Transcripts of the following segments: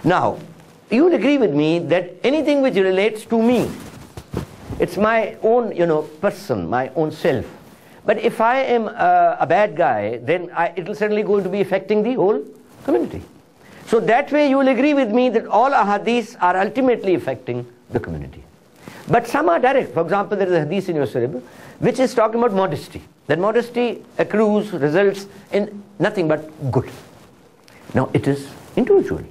Now, you will agree with me that anything which relates to me, it's my own, person, my own self. But if I am a bad guy, then it will certainly going to be affecting the whole community. So that way you will agree with me that all ahadith are ultimately affecting the community. But some are direct. For example, there is a hadith in your syllabus which is talking about modesty. That modesty accrues, results in nothing but good. Now it is individual.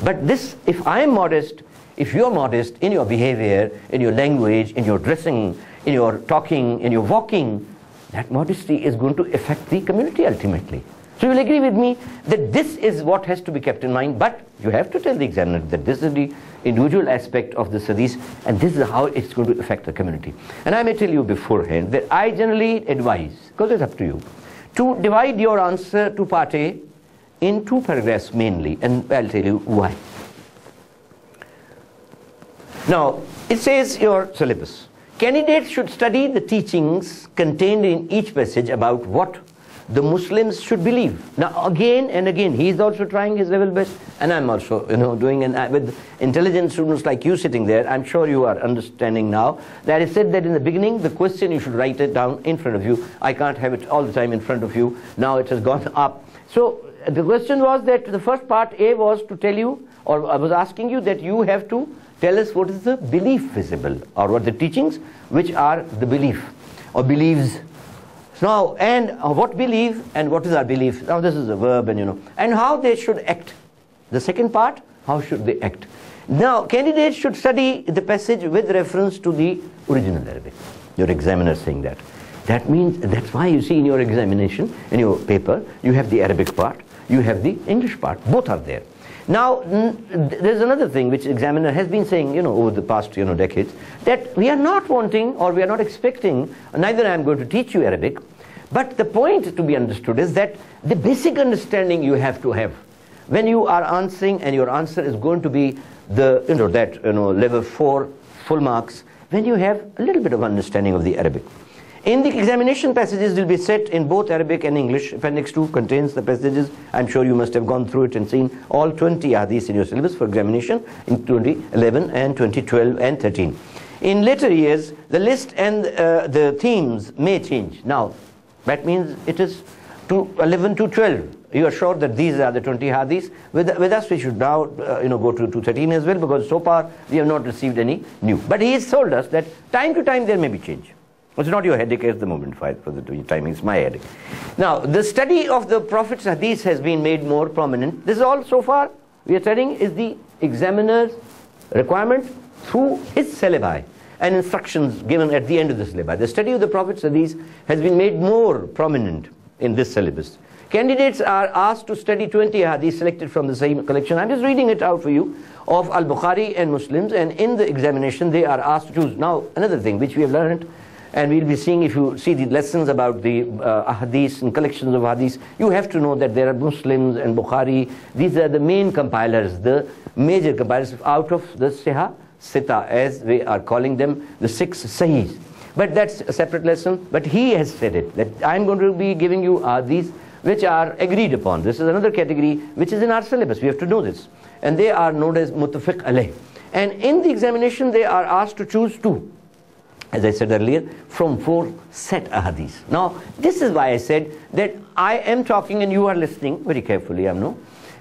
But this, if I am modest, if you are modest in your behavior, in your language, in your dressing, in your talking, in your walking, that modesty is going to affect the community ultimately. So you will agree with me that this is what has to be kept in mind, but you have to tell the examiner that this is the individual aspect of the hadith and this is how it's going to affect the community. And I may tell you beforehand that I generally advise, because it's up to you, to divide your answer to part A in 2 paragraphs mainly, and I'll tell you why. Now, it says your syllabus. Candidates should study the teachings contained in each passage about what the Muslims should believe. Now again and again, he is also trying his level best, and I'm also doing, and with intelligent students like you sitting there, I'm sure you are understanding now that I said that in the beginning, the question you should write it down in front of you. I can't have it all the time in front of you. Now it has gone up. So the question was that the first part A was to tell you, or I was asking you that you have to tell us what is the belief visible, or what the teachings which are the belief or beliefs. Now, and what belief and what is our belief? Now this is a verb, and how they should act. The second part, how should they act? Now, candidates should study the passage with reference to the original Arabic. Your examiner is saying that. That means, that's why you see in your examination, in your paper, you have the Arabic part, you have the English part. Both are there. Now, there's another thing which examiner has been saying, over the past, decades, that we are not wanting or we are not expecting, neither I am going to teach you Arabic, but the point to be understood is that the basic understanding you have to have when you are answering, and your answer is going to be the, level 4 full marks, when you have a little bit of understanding of the Arabic. In the examination passages will be set in both Arabic and English. Appendix 2 contains the passages. I'm sure you must have gone through it and seen all 20 hadiths in your syllabus for examination in 2011 and 2012 and 13. In later years, the list and the themes may change. Now, that means it is 11 to 12. You are sure that these are the 20 hadiths. With us, we should now go to 213 as well, because so far we have not received any new. But he has told us that time to time there may be change. It's not your headache at the moment, for the timing, it's my headache. Now, the study of the Prophet's hadith has been made more prominent. This is all so far we are studying is the examiner's requirement through his syllabi and instructions given at the end of the syllabi. The study of the Prophet's hadith has been made more prominent in this syllabus. Candidates are asked to study 20 hadiths selected from the same collection. I'm just reading it out for you, of Al-Bukhari and Muslims, and in the examination they are asked to choose. Now, another thing which we have learned, and we'll be seeing, if you see the lessons about the ahadis and collections of hadiths, you have to know that there are Muslims and Bukhari. These are the main compilers, the major compilers out of the Sita, as we are calling them, the 6 Sahihs. But that's a separate lesson. But he has said it, that I'm going to be giving you hadiths which are agreed upon. This is another category which is in our syllabus. We have to know this. And they are known as Muttafiq alayh. And in the examination, they are asked to choose 2. As I said earlier, from 4 set ahadith. Now, this is why I said that I am talking and you are listening very carefully, I know.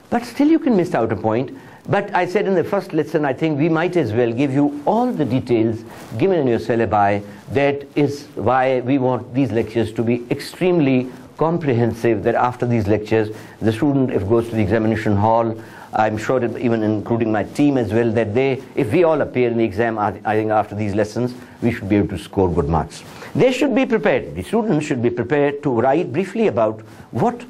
But still you can miss out a point. But I said in the first lesson, I think we might as well give you all the details given in your syllabi. That is why we want these lectures to be extremely comprehensive, that after these lectures, the student, if goes to the examination hall, I'm sure that even including my team as well, that they, if we all appear in the exam, I think after these lessons, we should be able to score good marks. They should be prepared, the students should be prepared to write briefly about what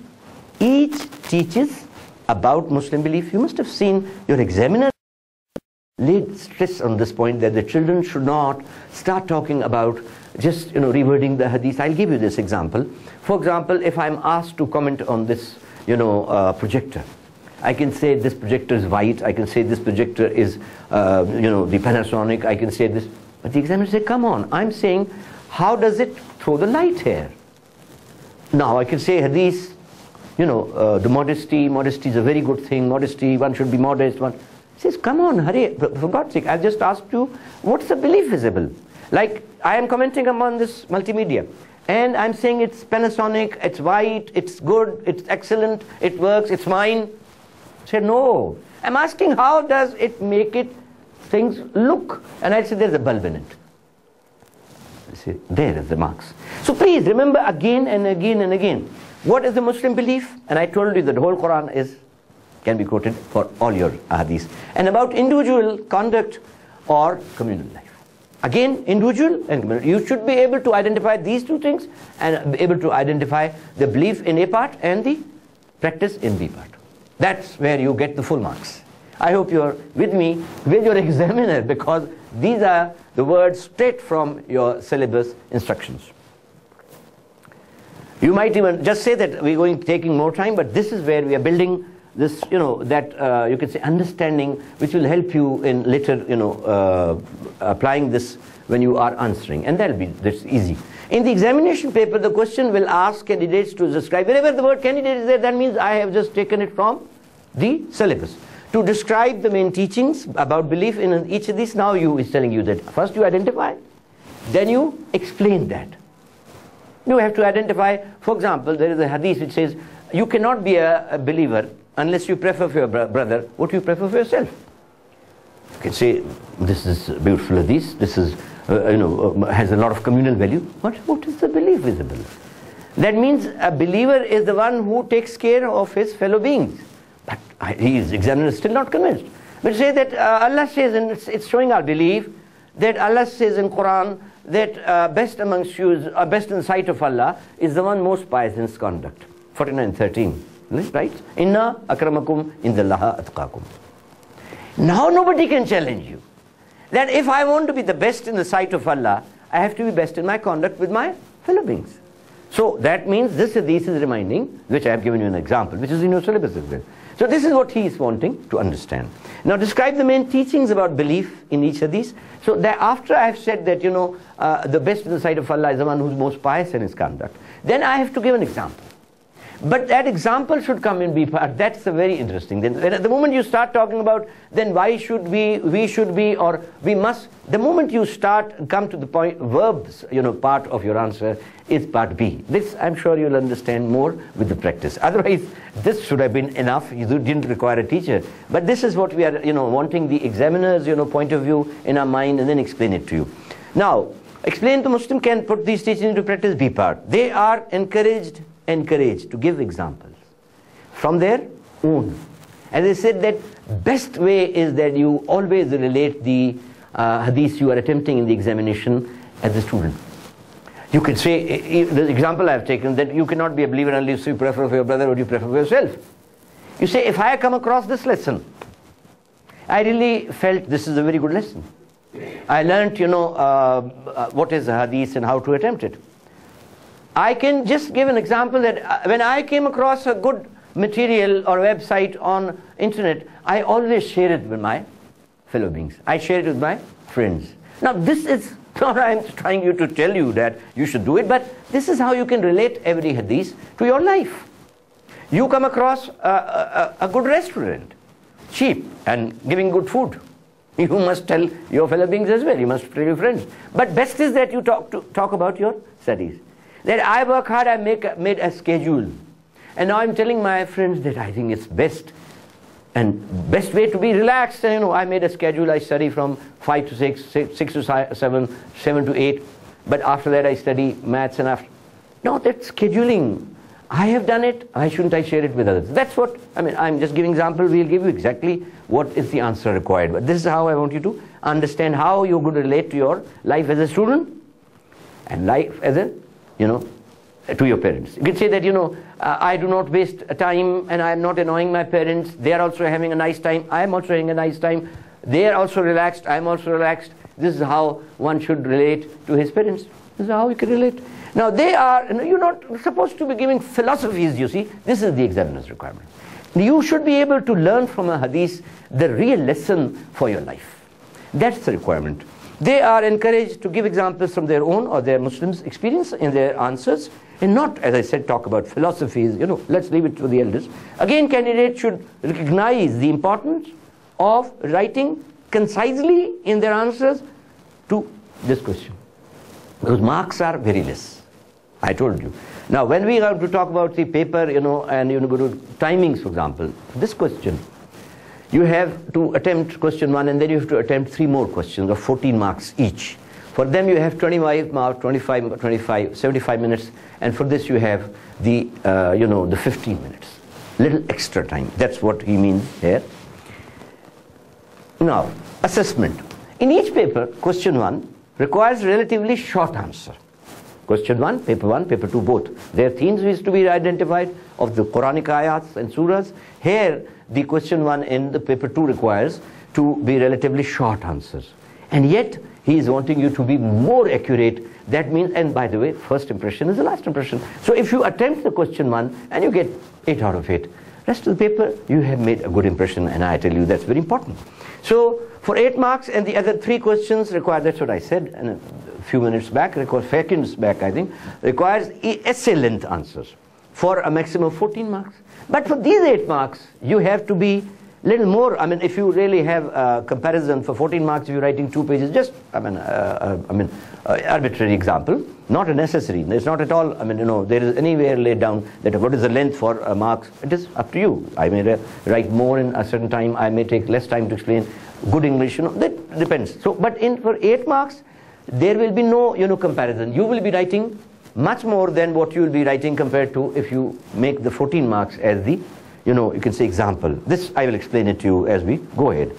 each teaches about Muslim belief. You must have seen your examiner laid stress on this point, that the children should not start talking about just rewording the hadith. I'll give you this example. For example, if I'm asked to comment on this projector, I can say this projector is white, I can say this projector is the Panasonic, I can say this. But the examiner says, come on, I'm saying, how does it throw the light here? Now I can say hadith the modesty is a very good thing, modesty, one should be modest. One says, come on, hurry, for God's sake, I've just asked you, what's the belief visible? Like, I am commenting upon this multimedia, and I'm saying it's Panasonic, it's white, it's good, it's excellent, it works, it's mine. Say, no. I'm asking, how does it make it things look? And I say, there's a bulb in it. I say, there is the marks. So please remember again and again and again, what is the Muslim belief? And I told you that the whole Quran can be quoted for all your ahadis. And about individual conduct or communal life. Again, individual and communal. You should be able to identify these two things and be able to identify the belief in A part and the practice in B part. That's where you get the full marks. I hope you're with me, with your examiner, because these are the words straight from your syllabus instructions. You might even just say that we're taking more time, but this is where we are building this, you could say understanding, which will help you in later, applying this when you are answering. And that's easy. In the examination paper, the question will ask candidates to describe. Wherever the word candidate is there, that means I have just taken it from the syllabus. To describe the main teachings about belief in each of these, now is telling you that first you identify, then you explain that. You have to identify, for example, there is a hadith which says, you cannot be a believer unless you prefer for your brother what you prefer for yourself. You can say, this is a beautiful hadith, this is, has a lot of communal value. What is the belief visible? That means a believer is the one who takes care of his fellow beings. But his examiner is still not convinced. But say that Allah says, and it's showing our belief, that Allah says in Quran that best amongst you, best in the sight of Allah is the one most pious in his conduct. 49:13. Right? Inna akramakum indallaha atqakum. Now nobody can challenge you. That if I want to be the best in the sight of Allah, I have to be best in my conduct with my fellow beings. So that means this is reminding, which I have given you an example, which is in your syllabus as well. So this is what he is wanting to understand. Now describe the main teachings about belief in each of these. So that after I have said that, the best in the sight of Allah is the one who is most pious in his conduct, then I have to give an example. But that example should come in B part. That's a very interesting. Then at the moment you start talking about, then why should we should be, or we must, the moment you come to the point, verbs, part of your answer is part B. This I'm sure you'll understand more with the practice. Otherwise, this should have been enough. You didn't require a teacher. But this is what we are, wanting the examiner's, point of view in our mind, and then explain it to you. Now, explain the Muslim can put these teachings into practice, B part. They are encouraged to give examples from their own. As I said, that best way is that you always relate the hadith you are attempting in the examination as a student. You can say, the example I have taken, that you cannot be a believer unless you prefer for your brother what you prefer for yourself. You say, if I come across this lesson, I really felt this is a very good lesson. I learnt, what is a hadith and how to attempt it. I can just give an example that when I came across a good material or website on internet, I always share it with my fellow beings. I share it with my friends. Now this is not I'm trying to tell you that you should do it, but this is how you can relate every hadith to your life. You come across a good restaurant, cheap and giving good food. You must tell your fellow beings as well. You must tell your friends. But best is that you talk about your studies. That I work hard, I made a schedule. And now I'm telling my friends that I think it's best. And best way to be relaxed, I made a schedule. I study from 5 to 6, 6 to 7, 7 to 8. But after that I study maths and after. No, that's scheduling. I have done it. Why shouldn't I share it with others? That's what, I'm just giving example. We'll give you exactly what is the answer required. But this is how I want you to understand how you're going to relate to your life as a student and life as a to your parents. You can say that, I do not waste time and I am not annoying my parents. They are also having a nice time. I am also having a nice time. They are also relaxed. I am also relaxed. This is how one should relate to his parents. This is how you can relate. Now they are, you're not supposed to be giving philosophies, you see. This is the examiner's requirement. You should be able to learn from a hadith the real lesson for your life. That's the requirement. They are encouraged to give examples from their own or their Muslims' experience in their answers, and not, as I said, talk about philosophies, let's leave it to the elders. Again, candidates should recognize the importance of writing concisely in their answers to this question, because marks are very less, I told you. Now, when we are to talk about the paper, and go to timings, for example, this question, you have to attempt question 1, and then you have to attempt 3 more questions of 14 marks each. For them, you have 25 marks, 75 minutes, and for this you have the, the 15 minutes. Little extra time. That's what he means here. Now, assessment. In each paper, question 1 requires relatively short answer. Question 1, paper 2, both. Their themes is to be identified of the Quranic ayats and surahs. Here, the question 1 in the paper 2 requires to be relatively short answers. And yet, he is wanting you to be more accurate. That means, and by the way, first impression is the last impression. So if you attempt the question 1 and you get 8 out of 8, rest of the paper, you have made a good impression, and I tell you that's very important. So, for 8 marks and the other 3 questions require, that's what I said a few minutes back, seconds back I think, requires essay length answers for a maximum of 14 marks. But for these 8 marks, you have to be little more. I mean, if you really have a comparison for 14 marks, if you're writing 2 pages, just, arbitrary example, not a necessary. It's not at all, there is anywhere laid down that what is the length for marks. It is up to you. I may write more in a certain time. I may take less time to explain. Good English, that depends. So, but for 8 marks, there will be no, comparison. You will be writing much more than what you will be writing compared to if you make the 14 marks as the, you can say example. This I will explain it to you as we go ahead.